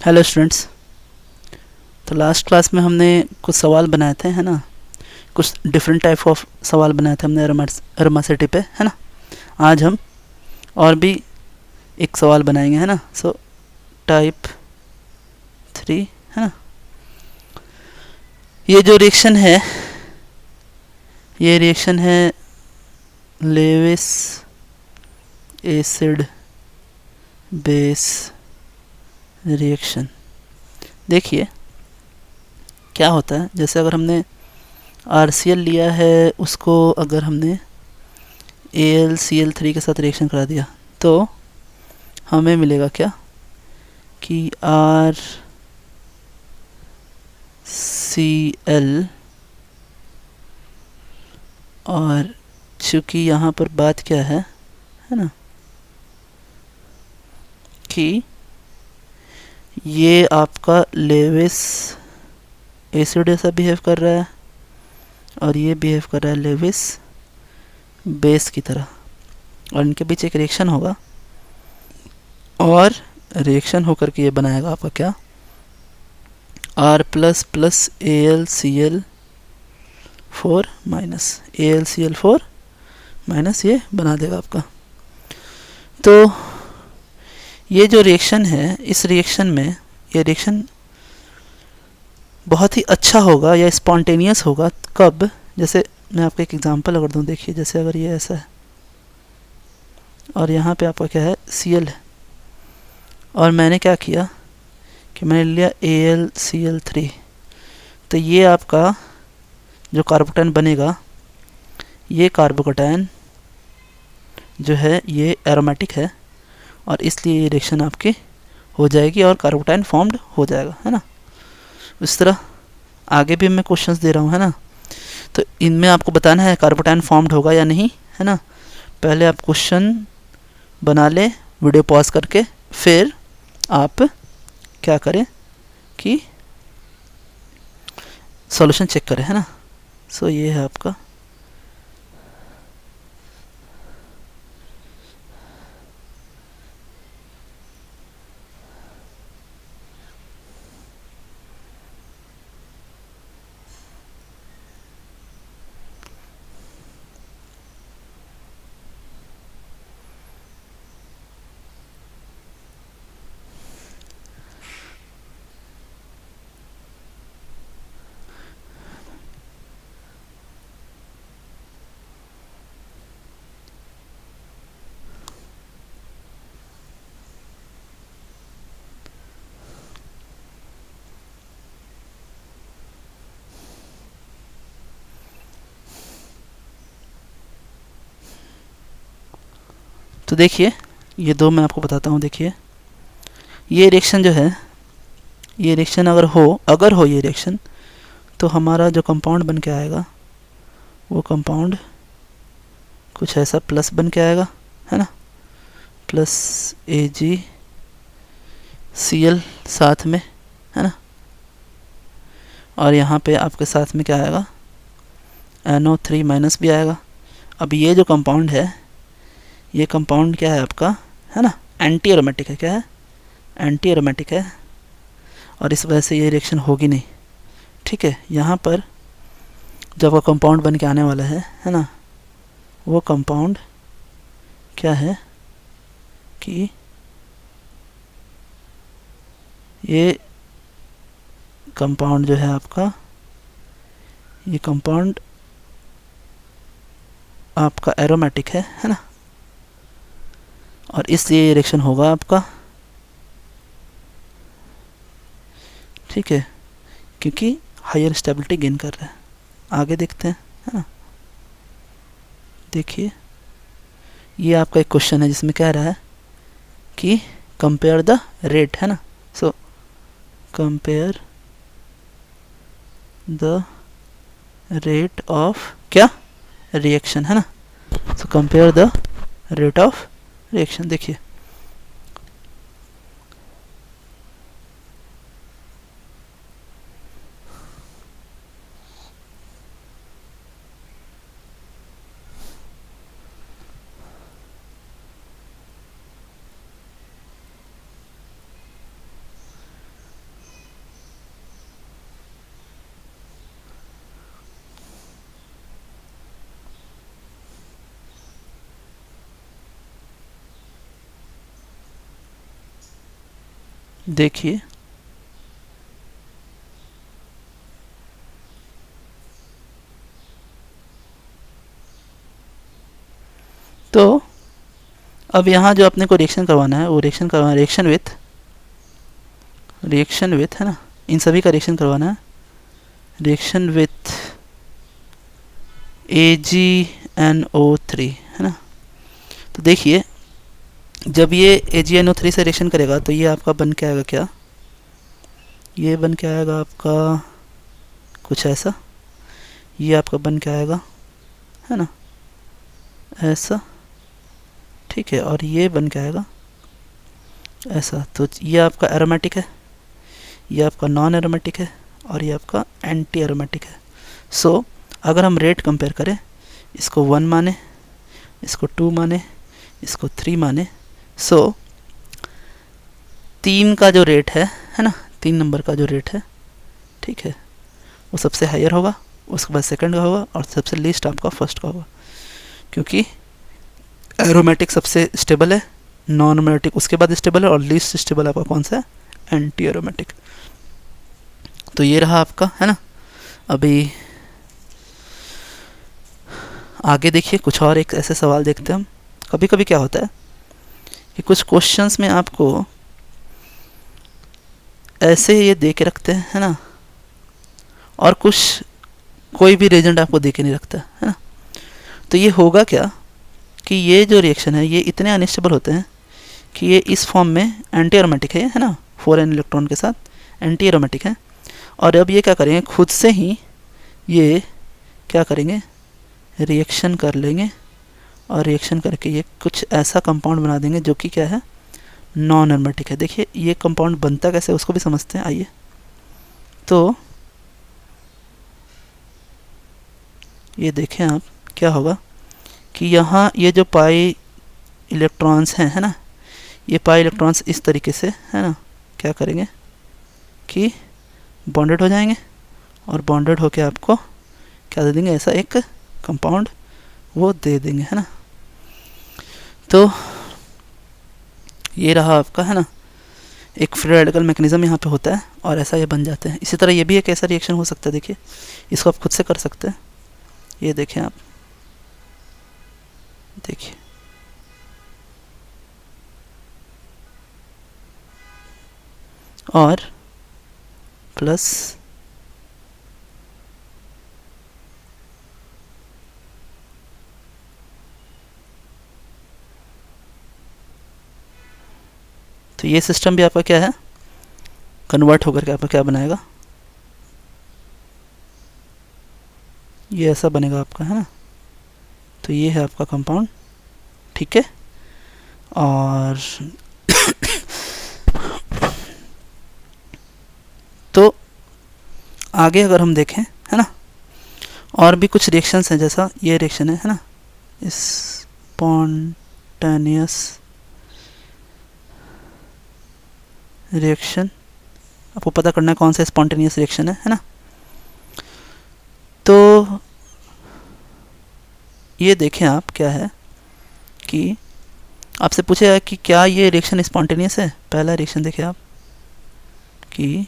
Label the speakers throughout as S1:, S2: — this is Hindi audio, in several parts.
S1: Hello students. तो लास्ट क्लास में हमने कुछ सवाल बनाए थे, है ना। कुछ डिफरेंट टाइप ऑफ सवाल बनाए थे हमने एरोमेसिटी पे, है ना। आज हम और भी एक सवाल बनाएंगे, है ना। सो टाइप 3, है ना। ये जो रिएक्शन है, ये रिएक्शन है लेविस एसिड बेस रिएक्शन। देखिए क्या होता है, जैसे अगर हमने RCl लिया है, उसको अगर हमने AlCl3 के साथ रिएक्शन करा दिया तो हमें मिलेगा क्या कि RCl, और चूँकि यहाँ पर बात क्या है ना, कि ये आपका लेविस एसिड ऐसा बिहेव कर रहा है और ये बिहेव कर रहा है लेविस बेस की तरह, और इनके बीच एक रिएक्शन होगा और रिएक्शन होकर के ये बनाएगा आपका क्या, R plus plus AlCl4 minus AlCl4 minus, ये बना देगा आपका। तो ये जो रिएक्शन है, इस रिएक्शन में ये रिएक्शन बहुत ही अच्छा होगा या स्पॉन्टेनियस होगा। कब? जैसे मैं आपको एक एग्जांपल अगर दूं, देखिए जैसे अगर ये ऐसा है और यहाँ पे आपका क्या है, Cl है, और मैंने क्या किया कि मैंने लिया AlCl3, तो ये आपका जो कार्बोकैटायन बनेगा, ये कार्बोकैटायन जो है ये एरोमेटिक है और इसलिए ये रिएक्शन आपकी हो जाएगी और कार्बोकैटायन फॉर्म्ड हो जाएगा, है ना। इस तरह आगे भी मैं क्वेश्चंस दे रहा हूँ, है ना। तो इनमें आपको बताना है कार्बोकैटायन फॉर्म्ड होगा या नहीं, है ना। पहले आप क्वेश्चन बना लें वीडियो पॉज करके, फिर आप क्या करें कि सॉल्यूशन चेक करें, है ना। सो ये है आपका तो देखिए ये दो मैं आपको बताता हूँ। देखिए ये रिएक्शन जो है, ये रिएक्शन अगर हो ये रिएक्शन, तो हमारा जो कंपाउंड बन के आएगा वो कंपाउंड कुछ ऐसा प्लस बन के आएगा, है ना। प्लस AgCl साथ में, है ना। और यहाँ पे आपके साथ में क्या आएगा, NO3 माइनस भी आएगा। अब ये जो कंपाउंड है, ये कंपाउंड क्या है आपका, है ना, एंटी एरोमेटिक है। क्या है? एंटी एरोमेटिक है, और इस वजह से ये रिएक्शन होगी नहीं। ठीक है, यहाँ पर जब वो कंपाउंड बन के आने वाला है ना, वो कंपाउंड क्या है कि ये कंपाउंड जो है आपका, ये कंपाउंड आपका एरोमेटिक है ना, और इसलिए ये रिएक्शन होगा आपका। ठीक है, क्योंकि हायर स्टेबिलिटी गेन कर रहा है। आगे देखते हैं, है ना। देखिए ये आपका एक क्वेश्चन है जिसमें कह रहा है कि कंपेयर द रेट, है ना। So compare the rate of क्या, रिएक्शन, है ना। So compare the rate of reaction. देखिए देखिए तो अब यहाँ जो अपने को रिएक्शन करवाना है वो रिएक्शन करवाना है रिएक्शन विथ है ना, इन सभी का रिएक्शन करवाना है रिएक्शन विथ AgNO3 है ना। तो देखिए जब ये AgNO3 से रिएक्शन करेगा तो ये आपका बन के आएगा क्या, ये बन के आएगा आपका कुछ ऐसा, ये आपका बन के आएगा है ना ऐसा, ठीक है, और ये बन के आएगा ऐसा। तो ये आपका एरोमेटिक है, ये आपका नॉन एरोमेटिक है और ये आपका एंटी एरोमेटिक है। सो अगर हम रेट कंपेयर करें, इसको 1 माने, इसको 2 माने, इसको 3 माने, सो 3 का जो रेट है ना, 3 नंबर का जो रेट है, ठीक है, वो सबसे हायर होगा, उसके बाद सेकंड का होगा और सबसे लीस्ट आपका फर्स्ट का होगा, क्योंकि एरोमेटिक सबसे स्टेबल है, नॉन एरोमेटिक उसके बाद स्टेबल है और लीस्ट स्टेबल आपका कौन सा है, एंटी एरोमेटिक। तो ये रहा आपका है ना। अभी आगे देखिए कुछ और एक ऐसे सवाल देखते हैं हम। कभी कभी क्या होता है कि कुछ क्वेश्चंस में आपको ऐसे ये दे के रखते हैं है ना, और कुछ कोई भी रिजल्ट आपको दे के नहीं रखता है ना। तो ये होगा क्या कि ये जो रिएक्शन है ये इतने अनस्टेबल होते हैं कि ये इस फॉर्म में एंटी एरोमेटिक है ना, 4n इलेक्ट्रॉन के साथ एंटी एरोमेटिक है। और अब ये क्या करेंगे, खुद से ही ये क्या करेंगे, रिएक्शन कर लेंगे और रिएक्शन करके ये कुछ ऐसा कंपाउंड बना देंगे जो कि क्या है, नॉन एरोमेटिक है। देखिए ये कंपाउंड बनता कैसे उसको भी समझते हैं, आइए। तो ये देखें आप, क्या होगा कि यहाँ ये जो पाई इलेक्ट्रॉन्स हैं है ना, ये पाई इलेक्ट्रॉन्स इस तरीके से है ना क्या करेंगे कि बॉन्डेड हो जाएंगे और बॉन्डेड होके आपको क्या दे देंगे, ऐसा एक कंपाउंड वो दे देंगे है ना। तो ये रहा आपका है ना, एक फ्री रेडिकल मैकेनिज्म यहाँ पे होता है और ऐसा ये बन जाते हैं। इसी तरह ये भी एक ऐसा रिएक्शन हो सकता है, देखिए इसको आप खुद से कर सकते हैं। ये देखें आप, देखिए और प्लस तो ये सिस्टम भी आपका क्या है, कन्वर्ट होकर के आपका क्या बनाएगा, ये ऐसा बनेगा आपका है ना। तो ये है आपका कंपाउंड, ठीक है। और तो आगे अगर हम देखें है ना, और भी कुछ रिएक्शंस हैं, जैसा ये रिएक्शन है ना, स्पॉन्टेनियस रिएक्शन, आपको पता करना है कौन सा स्पॉन्टेनियस रिएक्शन है ना। तो ये देखें आप, क्या है कि आपसे पूछेगा कि क्या ये रिएक्शन स्पॉन्टेनियस है। पहला रिएक्शन देखिए आप कि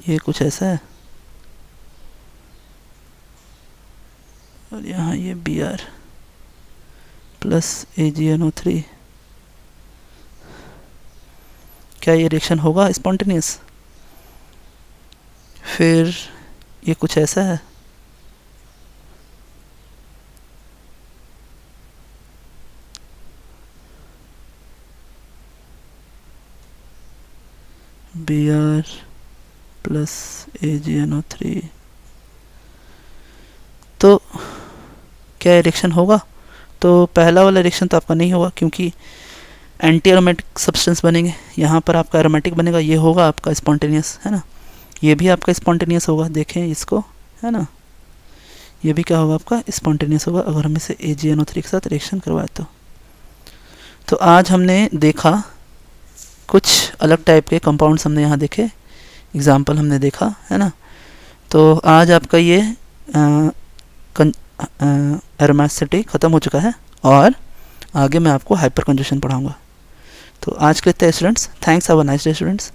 S1: ये कुछ ऐसा है और यहाँ ये Br प्लस AgNO3, क्या ये रिएक्शन होगा स्पॉन्टेनियस। फिर ये कुछ ऐसा है, Br प्लस AgNO3, तो क्या रिएक्शन होगा। तो पहला वाला रिएक्शन तो आपका नहीं होगा क्योंकि एंटी एरोमेटिक सब्सटेंस बनेंगे, यहाँ पर आपका एरोमेटिक बनेगा, ये होगा आपका स्पॉन्टेनियस है ना। ये भी आपका स्पॉन्टेनियस होगा, देखें इसको है ना, ये भी क्या होगा आपका स्पॉन्टेनियस होगा अगर हम इसे AgNO3 के साथ रिएक्शन करवाए तो आज हमने देखा कुछ अलग टाइप के कंपाउंड्स, हमने यहाँ देखे, एग्जाम्पल हमने देखा है ना। तो आज आपका ये एरोमेटिसिटी ख़त्म हो चुका है और आगे मैं आपको हाइपर कंजूशन पढ़ाऊँगा। तो आज के लिए students, thanks, have a nice day students.